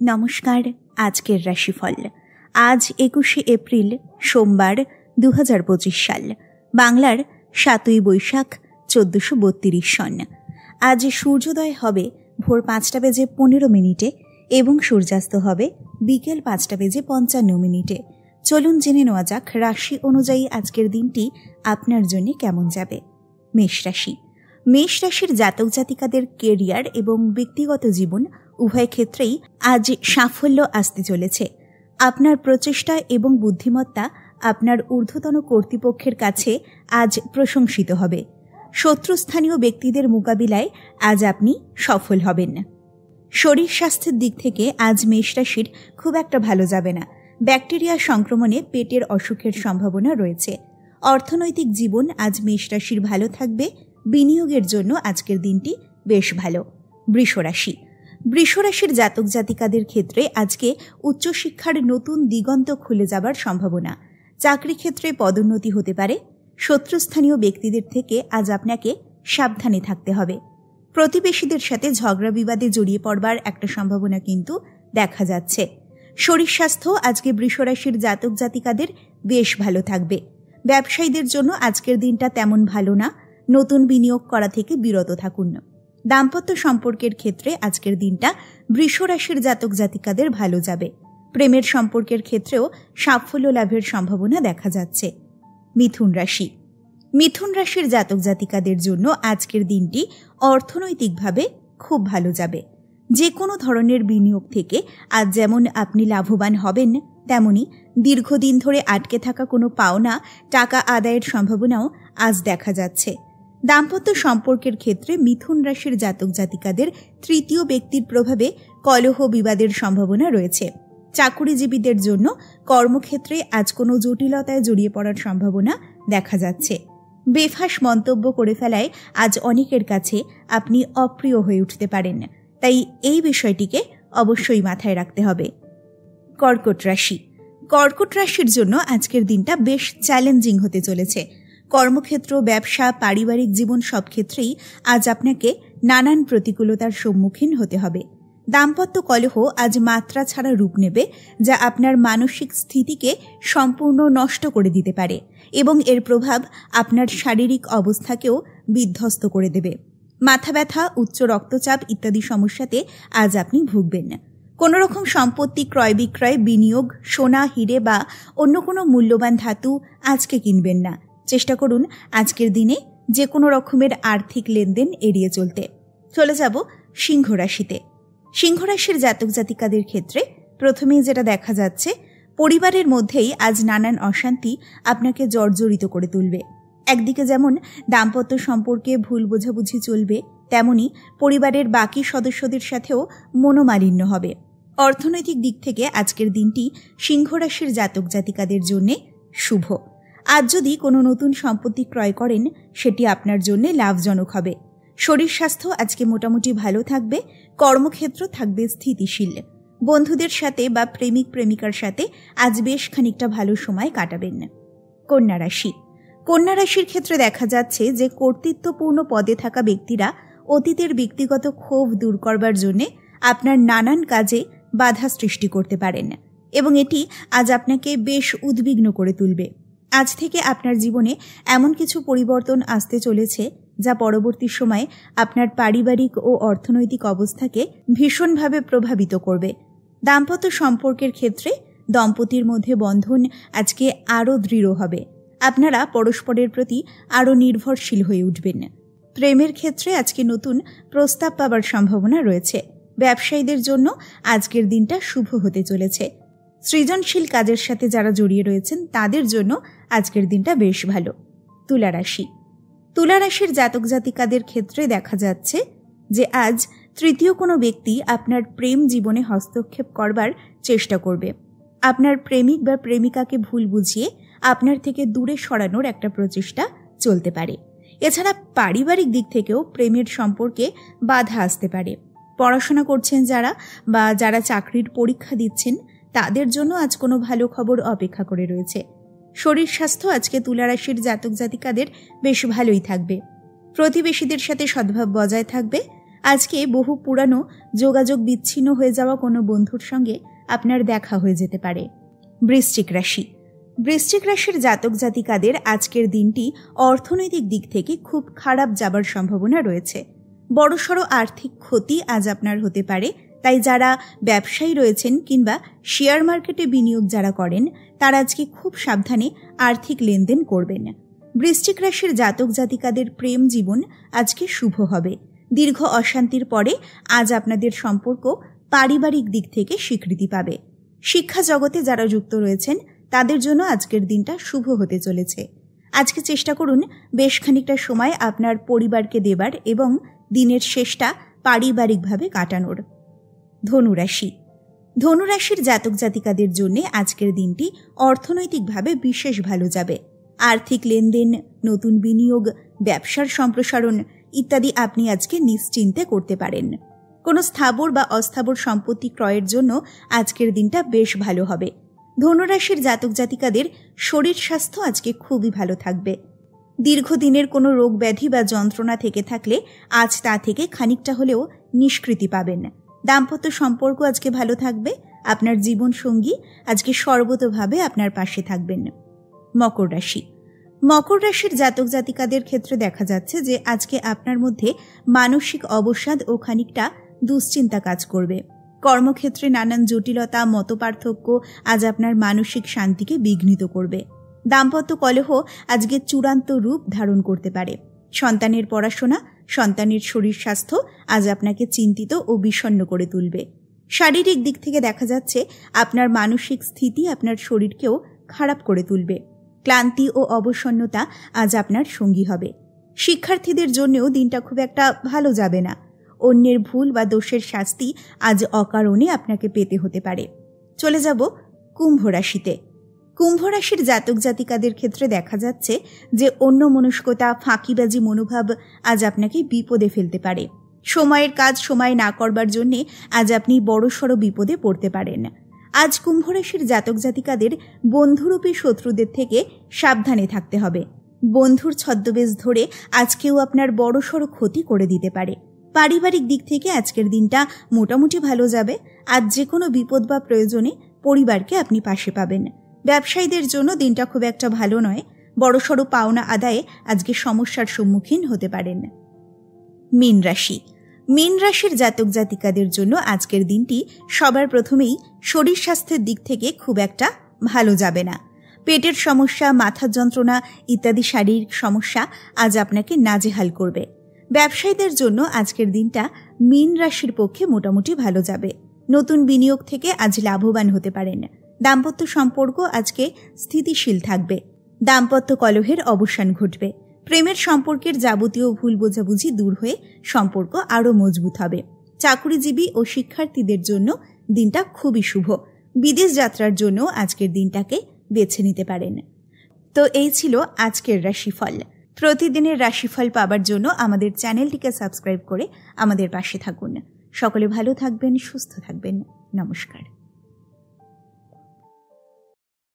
নমস্কার। আজকের রাশিফল আজ 21শে এপ্রিল সোমবার 2025 সাল, বাংলার 7ই বৈশাখ 1432 সন। আজ সূর্যোদয় হবে ভোর 5:15 এবং সূর্যাস্ত হবে বিকেল 5:55। চলুন জেনে নেওয়া যাক রাশি অনুযায়ী আজকের দিনটি আপনার জন্য কেমন যাবে। মেষ রাশি। মেষ রাশির জাতক জাতিকাদের কেরিয়ার এবং ব্যক্তিগত জীবন উভয় ক্ষেত্রেই আজ সাফল্য আসতে চলেছে। আপনার প্রচেষ্টা এবং বুদ্ধিমত্তা আপনার ঊর্ধ্বতন কর্তৃপক্ষের কাছে আজ প্রশংসিত হবে। শত্রুস্থানীয় ব্যক্তিদের মোকাবিলায় আজ আপনি সফল হবেন। শরীর স্বাস্থ্যের দিক থেকে আজ মেষ রাশির খুব একটা ভালো যাবে না। ব্যাকটেরিয়া সংক্রমণে পেটের অসুখের সম্ভাবনা রয়েছে। অর্থনৈতিক জীবন আজ মেষ রাশির ভালো থাকবে। বিনিয়োগের জন্য আজকের দিনটি বেশ ভালো। বৃষ রাশি। বৃষ রাশির জাতক জাতিকাদের ক্ষেত্রে আজকে উচ্চশিক্ষার নতুন দিগন্ত খুলে যাবার সম্ভাবনা। চাকরি ক্ষেত্রে পদোন্নতি হতে পারে। শত্রুস্থানীয় ব্যক্তিদের থেকে আজ আপনাকে সাবধানে থাকতে হবে। প্রতিবেশীদের সাথে ঝগড়া বিবাদে জড়িয়ে পড়বার একটা সম্ভাবনা কিন্তু দেখা যাচ্ছে। শরীর স্বাস্থ্য আজকে বৃষ রাশির জাতক জাতিকাদের বেশ ভালো থাকবে। ব্যবসায়ীদের জন্য আজকের দিনটা তেমন ভালো না। নতুন বিনিয়োগ করা থেকে বিরত থাকুন। দাম্পত্য সম্পর্কের ক্ষেত্রে আজকের দিনটা বৃষ রাশির জাতক জাতিকাদের ভালো যাবে। প্রেমের সম্পর্কের ক্ষেত্রেও সাফল্য লাভের সম্ভাবনা দেখা যাচ্ছে। মিথুন রাশি। মিথুন রাশির জাতক জাতিকাদের জন্য আজকের দিনটি অর্থনৈতিকভাবে খুব ভালো যাবে। যে কোনো ধরনের বিনিয়োগ থেকে আজ যেমন আপনি লাভবান হবেন, তেমনি দীর্ঘদিন ধরে আটকে থাকা কোনো পাওনা টাকা আদায়ের সম্ভাবনাও আজ দেখা যাচ্ছে। দাম্পত্য সম্পর্কের ক্ষেত্রে মিথুন রাশির জাতক জাতিকাদের তৃতীয় ব্যক্তির প্রভাবে কলহ বিবাদের সম্ভাবনা রয়েছে। চাকুরিজীবীদের জন্য কর্মক্ষেত্রে আজ কোনো জটিলতায় জড়িয়ে পড়ার সম্ভাবনা দেখা যাচ্ছে। বেফাঁস মন্তব্য করে ফেলায় আজ অনেকের কাছে আপনি অপ্রিয় হয়ে উঠতে পারেন, তাই এই বিষয়টিকে অবশ্যই মাথায় রাখতে হবে। কর্কট রাশি। কর্কট রাশির জন্য আজকের দিনটা বেশ চ্যালেঞ্জিং হতে চলেছে। কর্মক্ষেত্র, ব্যবসা, পারিবারিক জীবন সব ক্ষেত্রেই আজ আপনাকে নানান প্রতিকূলতার সম্মুখীন হতে হবে। দাম্পত্য কলহ আজ মাত্রা ছাড়া রূপ নেবে, যা আপনার মানসিক স্থিতিকে সম্পূর্ণ নষ্ট করে দিতে পারে এবং এর প্রভাব আপনার শারীরিক অবস্থাকেও বিধ্বস্ত করে দেবে। মাথা ব্যথা, উচ্চ রক্তচাপ ইত্যাদি সমস্যাতে আজ আপনি ভুগবেন। কোনো রকম সম্পত্তি ক্রয় বিক্রয়, বিনিয়োগ, সোনা, হিরে বা অন্য কোনো মূল্যবান ধাতু আজকে কিনবেন না। চেষ্টা করুন আজকের দিনে যে কোনো রকমের আর্থিক লেনদেন এড়িয়ে চলতে। চলে যাব সিংহ রাশিতে। সিংহ রাশির জাতক জাতিকাদের ক্ষেত্রে প্রথমেই যেটা দেখা যাচ্ছে, পরিবারের মধ্যেই আজ নানান অশান্তি আপনাকে জর্জরিত করে তুলবে। একদিকে যেমন দাম্পত্য সম্পর্কে ভুল বোঝাবুঝি চলবে, তেমনি পরিবারের বাকি সদস্যদের সাথেও মনোমালিন্য হবে। অর্থনৈতিক দিক থেকে আজকের দিনটি সিংহ রাশির জাতক জাতিকাদের জন্য শুভ। আজ যদি কোনো নতুন সম্পত্তি ক্রয় করেন, সেটি আপনার জন্য লাভজনক হবে। শরীর স্বাস্থ্য আজকে মোটামুটি ভালো থাকবে। কর্মক্ষেত্র থাকবে স্থিতিশীল। বন্ধুদের সাথে বা প্রেমিক প্রেমিকার সাথে আজ বেশ খানিকটা ভালো সময় কাটাবেন। কন্যা রাশি। কন্যা রাশির ক্ষেত্রে দেখা যাচ্ছে যে কর্তৃত্বপূর্ণ পদে থাকা ব্যক্তিরা অতীতের ব্যক্তিগত ক্ষোভ দূর করবার জন্য আপনার নানান কাজে বাধা সৃষ্টি করতে পারেন এবং এটি আজ আপনাকে বেশ উদ্বিগ্ন করে তুলবে। আজ থেকে আপনার জীবনে এমন কিছু পরিবর্তন আসতে চলেছে যা পরবর্তী সময়ে আপনার পারিবারিক ও অর্থনৈতিক অবস্থাকে ভীষণভাবে প্রভাবিত করবে। দাম্পত্য সম্পর্কের ক্ষেত্রে দম্পতির মধ্যে বন্ধন আজকে আরও দৃঢ় হবে। আপনারা পরস্পরের প্রতি আরও নির্ভরশীল হয়ে উঠবেন। প্রেমের ক্ষেত্রে আজকে নতুন প্রস্তাব পাবার সম্ভাবনা রয়েছে। ব্যবসায়ীদের জন্য আজকের দিনটা শুভ হতে চলেছে। সৃজনশীল কাজের সাথে যারা জড়িয়ে রয়েছেন তাদের জন্য আজকের দিনটা বেশ ভালো। তুলা রাশি। তুলা রাশির জাতক জাতিকাদের ক্ষেত্রে দেখা যাচ্ছে যে আজ তৃতীয় কোনো ব্যক্তি আপনার প্রেম জীবনে হস্তক্ষেপ করবার চেষ্টা করবে। আপনার প্রেমিক বা প্রেমিকাকে ভুল বুঝিয়ে আপনার থেকে দূরে সরানোর একটা প্রচেষ্টা চলতে পারে। এছাড়া পারিবারিক দিক থেকেও প্রেমের সম্পর্কে বাধা আসতে পারে। পড়াশোনা করছেন যারা বা যারা চাকরির পরীক্ষা দিচ্ছেন, তাদের জন্য আজ কোনো ভালো খবর অপেক্ষা করে রয়েছে। শরীর স্বাস্থ্য আজকে তুলা রাশির জাতক জাতিকাদের বেশ ভালোই থাকবে। প্রতিবেশীদের সাথে সদ্ভাব বজায় থাকবে। আজকে বহু পুরানো যোগাযোগ বিচ্ছিন্ন হয়ে যাওয়া কোনো বন্ধুর সঙ্গে আপনার দেখা হয়ে যেতে পারে। বৃশ্চিক রাশি। বৃশ্চিক রাশির জাতক জাতিকাদের আজকের দিনটি অর্থনৈতিক দিক থেকে খুব খারাপ যাবার সম্ভাবনা রয়েছে। বড়সড় আর্থিক ক্ষতি আজ আপনার হতে পারে। তাই যারা ব্যবসায়ী রয়েছেন কিংবা শেয়ার মার্কেটে বিনিয়োগ যারা করেন তারা আজকে খুব সাবধানে আর্থিক লেনদেন করবেন। বৃশ্চিক রাশির জাতক জাতিকাদের প্রেম জীবন আজকে শুভ হবে। দীর্ঘ অশান্তির পরে আজ আপনাদের সম্পর্ক পারিবারিক দিক থেকে স্বীকৃতি পাবে। শিক্ষা জগতে যারা যুক্ত রয়েছেন তাদের জন্য আজকের দিনটা শুভ হতে চলেছে। আজকে চেষ্টা করুন বেশ খানিকটা সময় আপনার পরিবারকে দেবার এবং দিনের শেষটা পারিবারিকভাবে কাটানোর। ধনুরাশি। ধনুরাশির জাতক জাতিকাদের জন্য আজকের দিনটি অর্থনৈতিকভাবে বিশেষ ভালো যাবে। আর্থিক লেনদেন, নতুন বিনিয়োগ, ব্যবসার সম্প্রসারণ ইত্যাদি আপনি আজকে নিশ্চিন্তে করতে পারেন। কোনো স্থাবর বা অস্থাবর সম্পত্তি ক্রয়ের জন্য আজকের দিনটা বেশ ভালো হবে। ধনুরাশির জাতক জাতিকাদের শরীর স্বাস্থ্য আজকে খুবই ভালো থাকবে। দীর্ঘদিনের কোনো রোগ ব্যাধি বা যন্ত্রণা থেকে থাকলে আজ তা থেকে খানিকটা হলেও নিষ্কৃতি পাবেন। দাম্পত্য সম্পর্ক আজকে ভালো থাকবে। আপনার জীবন সঙ্গী আজকে সর্বতোভাবে আপনার পাশে থাকবেন। মকর রাশি। মকর রাশির জাতক জাতিকাদের ক্ষেত্রে দেখা যাচ্ছে যে আজকে আপনার মধ্যে মানসিক অবসাদ ও খানিকটা দুশ্চিন্তা কাজ করবে। কর্মক্ষেত্রে নানান জটিলতা, মতপার্থক্য আজ আপনার মানসিক শান্তিকে বিঘ্নিত করবে। দাম্পত্য কলহ আজকে চূড়ান্ত রূপ ধারণ করতে পারে। সন্তানের পড়াশোনা, সন্তানের শরীর স্বাস্থ্য আজ আপনাকে চিন্তিত ও বিষণ্ণ করে তুলবে। শারীরিক দিক থেকে দেখা যাচ্ছে আপনার মানসিক স্থিতি আপনার শরীরকেও খারাপ করে তুলবে। ক্লান্তি ও অবসন্নতা আজ আপনার সঙ্গী হবে। শিক্ষার্থীদের জন্যও দিনটা খুব একটা ভালো যাবে না। অন্যের ভুল বা দোষের শাস্তি আজ অকারণে আপনাকে পেতে হতে পারে। চলে যাব কুম্ভ রাশিতে। কুম্ভ রাশির জাতক জাতিকাদের ক্ষেত্রে দেখা যাচ্ছে যে অন্যমনস্কতা, ফাঁকিবাজি মনোভাব আজ আপনাকে বিপদে ফেলতে পারে। সময়ের কাজ সময় না করবার জন্যে আজ আপনি বড়সড় বিপদে পড়তে পারেন। আজ কুম্ভ রাশির জাতক জাতিকাদের বন্ধুরূপী শত্রুদের থেকে সাবধানে থাকতে হবে। বন্ধুর ছদ্মবেশ ধরে আজকেও আপনার বড়সড় ক্ষতি করে দিতে পারে। পারিবারিক দিক থেকে আজকের দিনটা মোটামুটি ভালো যাবে। আজ যে কোনো বিপদ বা প্রয়োজনে পরিবারকে আপনি পাশে পাবেন। ব্যবসায়ীদের জন্য দিনটা খুব একটা ভালো নয়। বড়সড় পাওনা আদায়ে আজকে সমস্যার সম্মুখীন হতে পারেন। মীন রাশি। মীন রাশির জাতক জাতিকাদের জন্য আজকের দিনটি সবার প্রথমেই শরীর স্বাস্থ্যের দিক থেকে খুব একটা ভালো যাবে না। পেটের সমস্যা, মাথার যন্ত্রণা ইত্যাদি শারীরিক সমস্যা আজ আপনাকে নাজেহাল করবে। ব্যবসায়ীদের জন্য আজকের দিনটা মীন রাশির পক্ষে মোটামুটি ভালো যাবে। নতুন বিনিয়োগ থেকে আজ লাভবান হতে পারেন। দাম্পত্য সম্পর্ক আজকে স্থিতিশীল থাকবে। দাম্পত্য কলহের অবসান ঘটবে। প্রেমের সম্পর্কের যাবতীয় ভুল বোঝাবুঝি দূর হয়ে সম্পর্ক আরও মজবুত হবে। চাকুরিজীবী ও শিক্ষার্থীদের জন্য দিনটা খুবই শুভ। বিদেশ যাত্রার জন্য আজকের দিনটাকে বেছে নিতে পারেন। তো এই ছিল আজকের রাশিফল। প্রতিদিনের রাশিফল পাবার জন্য আমাদের চ্যানেলটিকে সাবস্ক্রাইব করে আমাদের পাশে থাকুন। সকলে ভালো থাকবেন, সুস্থ থাকবেন। নমস্কার।